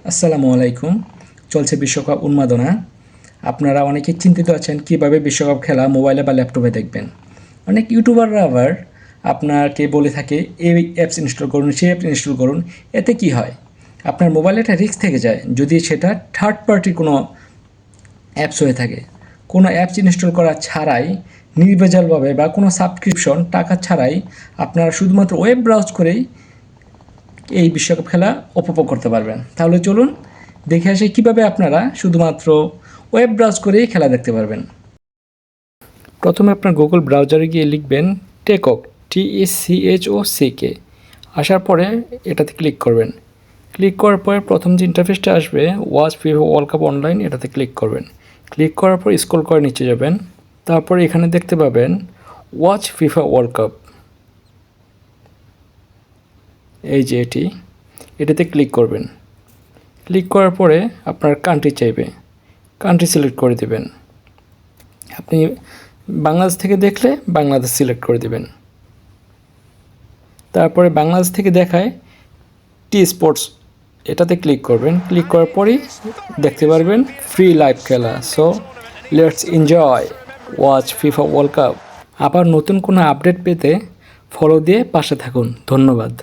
আসসালামু আলাইকুম। চলছে বিশ্বকাপ উন্মাদনা। আপনারা অনেকে চিন্তিত আছেন কিভাবে বিশ্বকাপ খেলা মোবাইলে বা ল্যাপটপে দেখবেন। অনেক ইউটিউবাররা আবার আপনাকে বলে থাকে এই অ্যাপস ইনস্টল করুন, সেই অ্যাপস ইনস্টল করুন। এতে কি হয়? আপনার মোবাইলে একটা রিস্ক থেকে যায় যদি সেটা থার্ড পার্টির কোনো অ্যাপস হয়ে থাকে। কোনো অ্যাপস ইনস্টল করা ছাড়াই নির্ভেজালভাবে বা কোনো সাবস্ক্রিপশন টাকা ছাড়াই আপনারা শুধুমাত্র ওয়েব ব্রাউজ করেই এই বিশ্বকাপ খেলা উপভোগ করতে পারবেন। তাহলে চলুন দেখে আসি কীভাবে আপনারা শুধুমাত্র ওয়েব ব্রাউজ করেই খেলা দেখতে পারবেন। প্রথমে আপনার গুগল ব্রাউজারে গিয়ে লিখবেন টেকক, TECHOCK। আসার পরে এটাতে ক্লিক করবেন। ক্লিক করার পরে প্রথম যে ইন্টারফেসটা আসবে watch FIFA world cup online, এটাতে ক্লিক করবেন। ক্লিক করার পর স্ক্রল করে নিচে যাবেন। তারপরে এখানে দেখতে পাবেন ওয়াচ ফিফা ওয়ার্ল্ড কাপ, এই যে এটাতে ক্লিক করবেন। ক্লিক করার পরে আপনার কান্ট্রি চাইবে, কান্ট্রি সিলেক্ট করে দেবেন। আপনি বাংলাদেশ থেকে দেখলে বাংলাদেশ সিলেক্ট করে দেবেন। তারপরে বাংলাদেশ থেকে দেখায় টি স্পোর্টস, এটাতে ক্লিক করবেন। ক্লিক করার পরেই দেখতে পারবেন ফ্রি লাইভ খেলা। So let's enjoy watch FIFA world cup. আবার নতুন কোনো আপডেট পেতে ফলো দিয়ে পাশে থাকুন। ধন্যবাদ।